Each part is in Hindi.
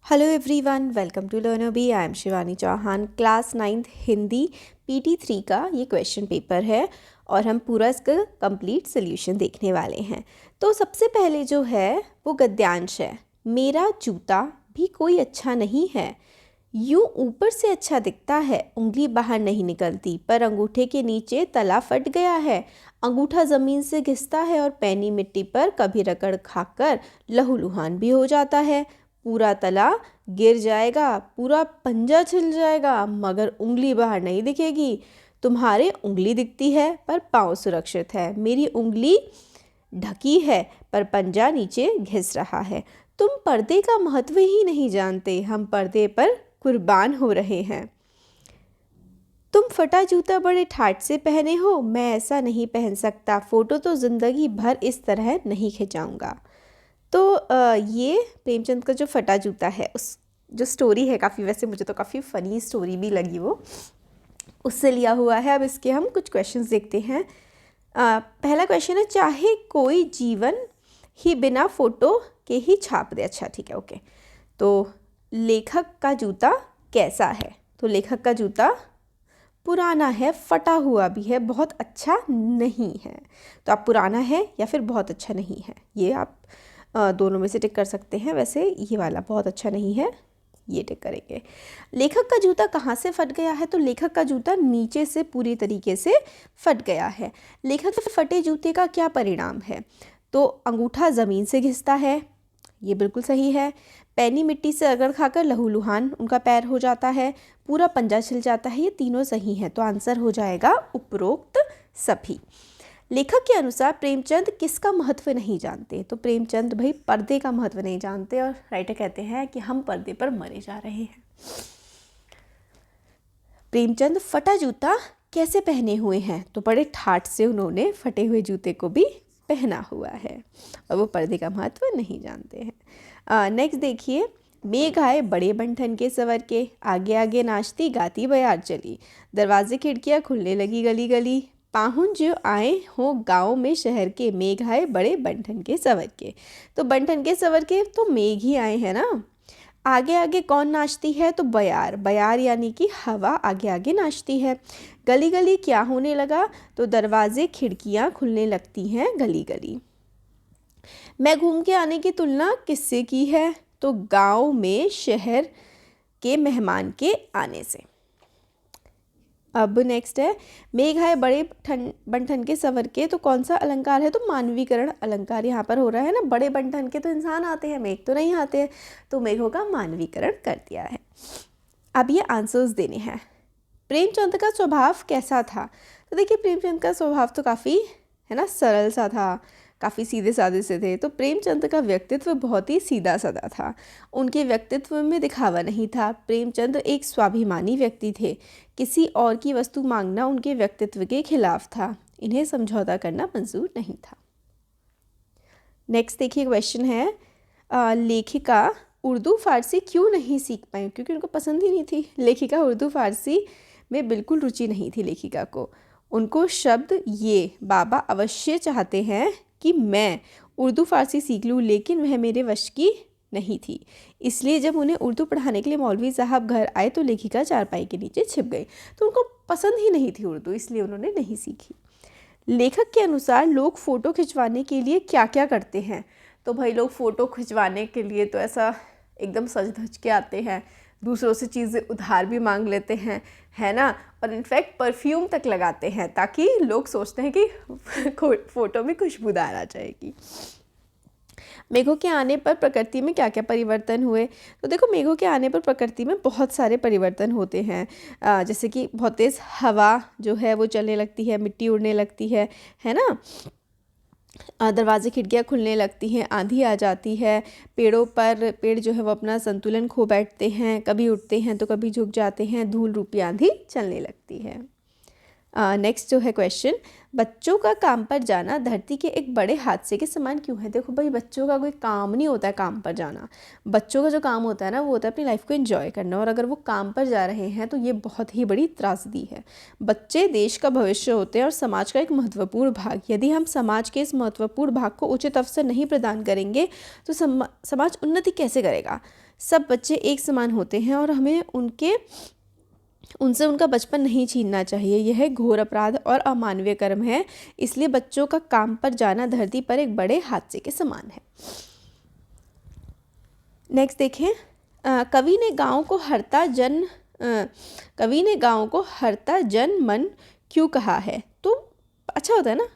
Hello everyone, welcome to learner. I am Shivani Chauhan. Class 9th Hindi PT3 का ये क्वेश्चन पेपर है और हम पूरा इसका कंप्लीट सोल्यूशन देखने वाले हैं। तो सबसे पहले जो है वो गद्यांश है। मेरा जूता भी कोई अच्छा नहीं है, यूं ऊपर से अच्छा दिखता है, उंगली बाहर नहीं निकलती, पर अंगूठे के नीचे तला फट गया है। अंगूठा ज़मीन से घिसता है और पैनी मिट्टी पर कभी रगड़ खाकर लहूलुहान भी हो जाता है। पूरा तला गिर जाएगा, पूरा पंजा छिल जाएगा, मगर उंगली बाहर नहीं दिखेगी। तुम्हारे उंगली दिखती है पर पाँव सुरक्षित है। मेरी उंगली ढकी है पर पंजा नीचे घिस रहा है। तुम पर्दे का महत्व ही नहीं जानते, हम पर्दे पर कुर्बान हो रहे हैं। तुम फटा जूता बड़े ठाट से पहने हो, मैं ऐसा नहीं पहन सकता। फ़ोटो तो ज़िंदगी भर इस तरह नहीं खिंचाऊंगा। तो ये प्रेमचंद का जो फटा जूता है, उस जो स्टोरी है, काफ़ी वैसे मुझे तो काफ़ी फ़नी स्टोरी भी लगी वो, उससे लिया हुआ है। अब इसके हम कुछ क्वेश्चंस देखते हैं। पहला क्वेश्चन है, चाहे कोई जीवन ही बिना फ़ोटो के ही छाप दे। अच्छा ठीक है, ओके। तो लेखक का जूता कैसा है? तो लेखक का जूता पुराना है, फटा हुआ भी है, बहुत अच्छा नहीं है। तो आप पुराना है या फिर बहुत अच्छा नहीं है, ये आप दोनों में से टिक कर सकते हैं। वैसे ये वाला बहुत अच्छा नहीं है, ये टिक करेंगे। लेखक का जूता कहाँ से फट गया है? तो लेखक का जूता नीचे से पूरी तरीके से फट गया है। लेखक के फटे जूते का क्या परिणाम है? तो अंगूठा ज़मीन से घिसता है, ये बिल्कुल सही है। पैनी मिट्टी से रगड़ खाकर लहूलुहान उनका पैर हो जाता है, पूरा पंजा छिल जाता है, ये तीनों सही हैं। तो आंसर हो जाएगा उपरोक्त सभी। लेखक के अनुसार प्रेमचंद किसका महत्व नहीं जानते? तो प्रेमचंद भाई पर्दे का महत्व नहीं जानते, और राइटर कहते हैं कि हम पर्दे पर मरे जा रहे हैं। प्रेमचंद फटा जूता कैसे पहने हुए हैं? तो बड़े ठाठ से उन्होंने फटे हुए जूते को भी पहना हुआ है, और वो पर्दे का महत्व नहीं जानते हैं। नेक्स्ट देखिए, मेघ आए बड़े बंठन के सवर के, आगे आगे नाचती गाती बयार चली, दरवाजे खिड़कियाँ खुलने लगी गली गली, पाहुन जो आए हो गाँव में शहर के, मेघ आए बड़े बंठन के सवर के। तो बंठन के सवर के तो मेघ ही आए हैं ना। आगे आगे कौन नाचती है? तो बयार, बयार यानी कि हवा आगे आगे नाचती है। गली गली क्या होने लगा? तो दरवाजे खिड़कियाँ खुलने लगती हैं गली गली। मैं घूम के आने की तुलना किससे की है? तो गांव में शहर के मेहमान के आने से। अब नेक्स्ट है, मेघ आए बड़े बंठन के सवर के, तो कौन सा अलंकार है? तो मानवीकरण अलंकार यहाँ पर हो रहा है ना। बड़े बंठन के तो इंसान आते हैं, मेघ तो नहीं आते हैं, तो मेघों का मानवीकरण कर दिया है। अब ये आंसर्स देने हैं। प्रेमचंद का स्वभाव कैसा था? तो देखिए, प्रेमचंद का स्वभाव तो काफ़ी है ना सरल सा था, काफ़ी सीधे साधे से थे। तो प्रेमचंद का व्यक्तित्व बहुत ही सीधा साधा था, उनके व्यक्तित्व में दिखावा नहीं था। प्रेमचंद एक स्वाभिमानी व्यक्ति थे, किसी और की वस्तु मांगना उनके व्यक्तित्व के खिलाफ था, इन्हें समझौता करना मंजूर नहीं था। नेक्स्ट देखिए क्वेश्चन है, लेखिका उर्दू फारसी क्यों नहीं सीख पाई? क्योंकि उनको पसंद ही नहीं थी। लेखिका उर्दू फारसी में बिल्कुल रुचि नहीं थी लेखिका को। उनको शब्द ये बाबा अवश्य चाहते हैं कि मैं उर्दू फारसी सीख लूँ, लेकिन वह मेरे वश की नहीं थी। इसलिए जब उन्हें उर्दू पढ़ाने के लिए मौलवी साहब घर आए तो लेखिका चारपाई के नीचे छिप गई। तो उनको पसंद ही नहीं थी उर्दू, इसलिए उन्होंने नहीं सीखी। लेखक के अनुसार लोग फ़ोटो खिंचवाने के लिए क्या क्या करते हैं? तो भाई लोग फ़ोटो खिंचवाने के लिए तो ऐसा एकदम सज धज के आते हैं, दूसरों से चीज़ें उधार भी मांग लेते हैं, है ना। और इनफैक्ट परफ्यूम तक लगाते हैं, ताकि लोग सोचते हैं कि फ़ोटो में खुशबूदार आ जाएगी। मेघों के आने पर प्रकृति में क्या क्या परिवर्तन हुए? तो देखो, मेघों के आने पर प्रकृति में बहुत सारे परिवर्तन होते हैं। जैसे कि बहुत तेज़ हवा जो है वो चलने लगती है, मिट्टी उड़ने लगती है ना। दरवाजे खिड़कियाँ खुलने लगती हैं, आंधी आ जाती है, पेड़ जो है वो अपना संतुलन खो बैठते हैं, कभी उठते हैं तो कभी झुक जाते हैं, धूल रूपी आंधी चलने लगती है। नेक्स्ट जो है क्वेश्चन, बच्चों का काम पर जाना धरती के एक बड़े हादसे के समान क्यों है? देखो भाई, बच्चों का कोई काम नहीं होता है काम पर जाना। बच्चों का जो काम होता है ना, वो होता है अपनी लाइफ को एंजॉय करना, और अगर वो काम पर जा रहे हैं तो ये बहुत ही बड़ी त्रासदी है। बच्चे देश का भविष्य होते हैं और समाज का एक महत्वपूर्ण भाग। यदि हम समाज के इस महत्वपूर्ण भाग को उचित अवसर नहीं प्रदान करेंगे तो समाज उन्नति कैसे करेगा? सब बच्चे एक समान होते हैं और हमें उनसे उनका बचपन नहीं छीनना चाहिए। यह घोर अपराध और अमानवीय कर्म है, इसलिए बच्चों का काम पर जाना धरती पर एक बड़े हादसे के समान है। नेक्स्ट देखें, कवि ने गाँव को हरता जन मन क्यों कहा है। तो अच्छा होता है ना,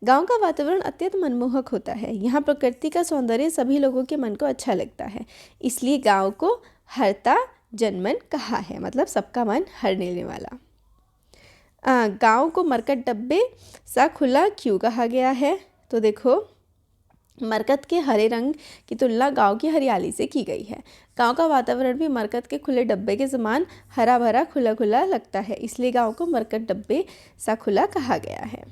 गांव का वातावरण अत्यंत मनमोहक होता है। यहाँ प्रकृति का सौंदर्य सभी लोगों के मन को अच्छा लगता है, इसलिए गांव को हरता जनमन कहा है, मतलब सबका मन हर लेने वाला। गांव को मरकट डब्बे सा खुला क्यों कहा गया है। तो देखो, मरकत के हरे रंग की तुलना गांव की हरियाली से की गई है। गांव का वातावरण भी मरकत के खुले डब्बे के समान हरा भरा खुला खुला लगता है, इसलिए गांव को मरकट डब्बे सा खुला कहा गया है।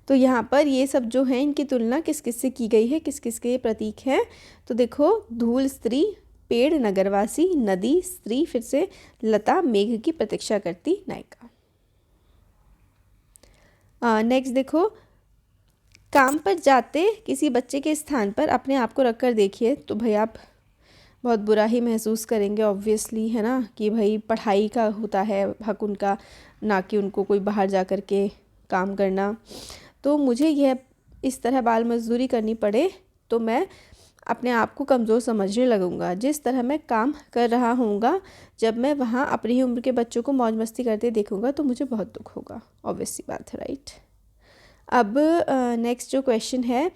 तो यहाँ पर ये सब जो हैं इनकी तुलना किस किस से की गई है, किस किस के प्रतीक हैं। तो देखो, धूल स्त्री, पेड़ नगरवासी, नदी स्त्री, फिर से लता मेघ की प्रतीक्षा करती नायिका। नेक्स्ट देखो, काम पर जाते किसी बच्चे के स्थान पर अपने आप को रखकर देखिए तो भाई आप बहुत बुरा ही महसूस करेंगे ऑब्वियसली, है ना, कि भाई पढ़ाई का होता है हक उनका, ना कि उनको कोई बाहर जा कर के काम करना। तो मुझे यह इस तरह बाल मजदूरी करनी पड़े तो मैं अपने आप को कमज़ोर समझने लगूंगा। जिस तरह मैं काम कर रहा होऊंगा, जब मैं वहाँ अपनी ही उम्र के बच्चों को मौज मस्ती करते देखूंगा तो मुझे बहुत दुख होगा। ऑब्वियसली बात है, राइट। अब नेक्स्ट जो क्वेश्चन है,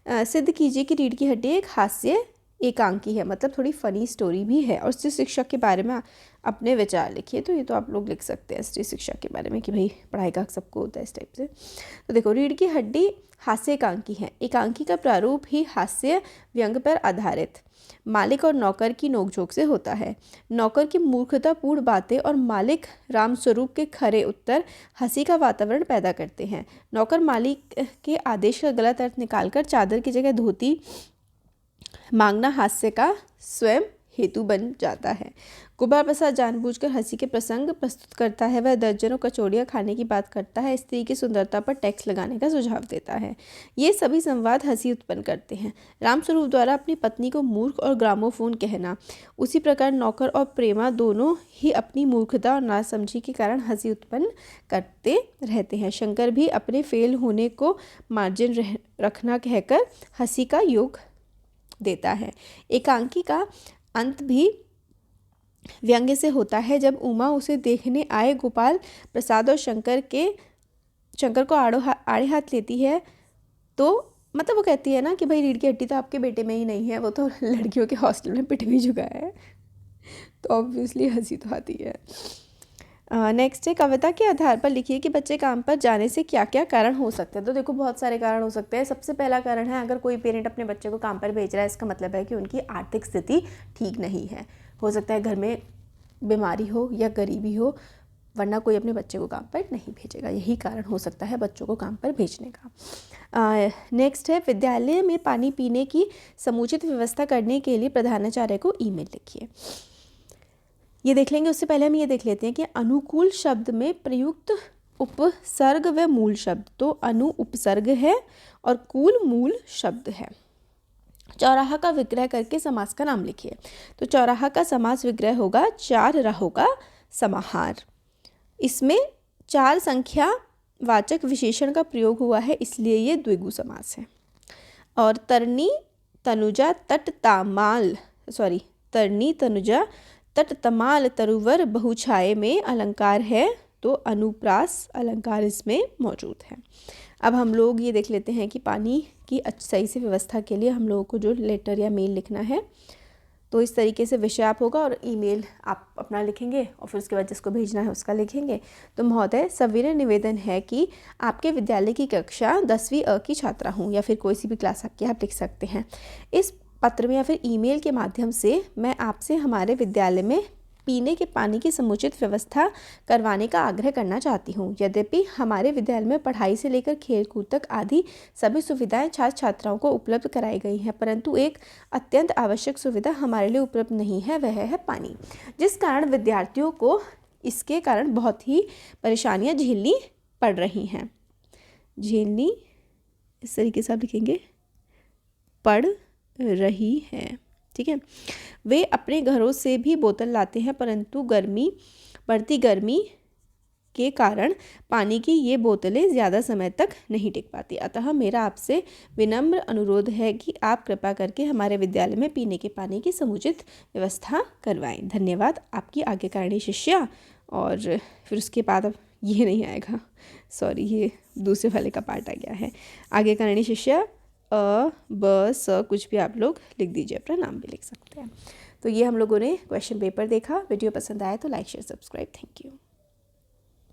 सिद्ध कीजिए कि रीढ़ की हड्डी एक हास्य एकांकी है, मतलब थोड़ी फ़नी स्टोरी भी है। और स्त्री शिक्षक के बारे में अपने विचार लिखिए। तो ये तो आप लोग लिख सकते हैं स्त्री शिक्षा के बारे में कि भाई पढ़ाई का हक सबको होता है, इस टाइप से। तो देखो, रीढ़ की हड्डी हास्य एकांकी है। एकांकी का प्रारूप ही हास्य व्यंग पर आधारित मालिक और नौकर की नोकझोंक से होता है। नौकर की मूर्खतापूर्ण बातें और मालिक रामस्वरूप के खरे उत्तर हंसी का वातावरण पैदा करते हैं। नौकर मालिक के आदेश का गलत अर्थ निकालकर चादर की जगह धोती मांगना हास्य का स्वयं हेतु बन जाता है। गोपाल प्रसाद जानबूझकर हंसी के प्रसंग प्रस्तुत करता है। वह दर्जनों कचौड़ियाँ खाने की बात करता है, स्त्री की सुंदरता पर टैक्स लगाने का सुझाव देता है। ये सभी संवाद हंसी उत्पन्न करते हैं। रामस्वरूप द्वारा अपनी पत्नी को मूर्ख और ग्रामोफोन कहना, उसी प्रकार नौकर और प्रेमा दोनों ही अपनी मूर्खता और नासमझी के कारण हंसी उत्पन्न करते रहते हैं। शंकर भी अपने फेल होने को मार्जिन रखना कहकर हंसी का योग देता है। एकांकी का अंत भी व्यंग्य से होता है। जब उमा उसे देखने आए गोपाल प्रसाद और शंकर को आड़े हाथ लेती है तो मतलब वो कहती है ना कि भाई रीढ़ की हड्डी तो आपके बेटे में ही नहीं है, वो तो लड़कियों के हॉस्टल में पिट भी चुका है। तो ऑब्वियसली हंसी तो आती है। नेक्स्ट है, कविता के आधार पर लिखिए कि बच्चे काम पर जाने से क्या क्या कारण हो सकते हैं। तो देखो, बहुत सारे कारण हो सकते हैं। सबसे पहला कारण है, अगर कोई पेरेंट अपने बच्चे को काम पर भेज रहा है, इसका मतलब है कि उनकी आर्थिक स्थिति ठीक नहीं है। हो सकता है घर में बीमारी हो या गरीबी हो, वरना कोई अपने बच्चे को काम पर नहीं भेजेगा। यही कारण हो सकता है बच्चों को काम पर भेजने का। नेक्स्ट है, विद्यालय में पानी पीने की समुचित व्यवस्था करने के लिए प्रधानाचार्य को ईमेल लिखिए। ये देख लेंगे, उससे पहले हम ये देख लेते हैं कि अनुकूल शब्द में प्रयुक्त उपसर्ग व मूल शब्द। तो अनु उपसर्ग है और कूल मूल शब्द है। चौराहा का विग्रह करके समास का नाम लिखिए। तो चौराहा का समास विग्रह होगा चार राहों का समाहार। इसमें चार संख्या वाचक विशेषण का प्रयोग हुआ है, इसलिए ये द्विगु समास है। और तरनी तनुजा तट तमाल तरुवर बहुछाये में अलंकार है, तो अनुप्रास अलंकार इसमें मौजूद है। अब हम लोग ये देख लेते हैं कि पानी की सही से व्यवस्था के लिए हम लोगों को जो लेटर या मेल लिखना है, तो इस तरीके से विषय आप होगा और ईमेल आप अपना लिखेंगे और फिर उसके बाद जिसको भेजना है उसका लिखेंगे। तो महोदय, सविनय निवेदन है कि आपके विद्यालय की कक्षा 10वीं अ की छात्रा हूँ, या फिर कोई सी भी क्लास आपकी आप लिख सकते हैं। इस पत्र में या फिर ईमेल के माध्यम से मैं आपसे हमारे विद्यालय में पीने के पानी की समुचित व्यवस्था करवाने का आग्रह करना चाहती हूँ। यद्यपि हमारे विद्यालय में पढ़ाई से लेकर खेल कूद तक आदि सभी सुविधाएं छात्र छात्राओं को उपलब्ध कराई गई हैं, परंतु एक अत्यंत आवश्यक सुविधा हमारे लिए उपलब्ध नहीं है, वह है पानी, जिस कारण विद्यार्थियों को इसके कारण बहुत ही परेशानियाँ झेलनी पड़ रही हैं। झेलनी इस तरीके से आप लिखेंगे, पड़ रही है। ठीक है। वे अपने घरों से भी बोतल लाते हैं, परंतु बढ़ती गर्मी के कारण पानी की ये बोतलें ज़्यादा समय तक नहीं टिक पाती। अतः मेरा आपसे विनम्र अनुरोध है कि आप कृपा करके हमारे विद्यालय में पीने के पानी की समुचित व्यवस्था करवाएं। धन्यवाद, आपकी आज्ञाकारिणी शिष्या। और फिर उसके बाद अब ये नहीं आएगा, सॉरी, ये दूसरे वाले का पार्ट आ गया है। आज्ञाकारिणी शिष्या अ ब स कुछ भी आप लोग लिख दीजिए, अपना नाम भी लिख सकते हैं। तो ये हम लोगों ने क्वेश्चन पेपर देखा। वीडियो पसंद आए तो like share subscribe. Thank you.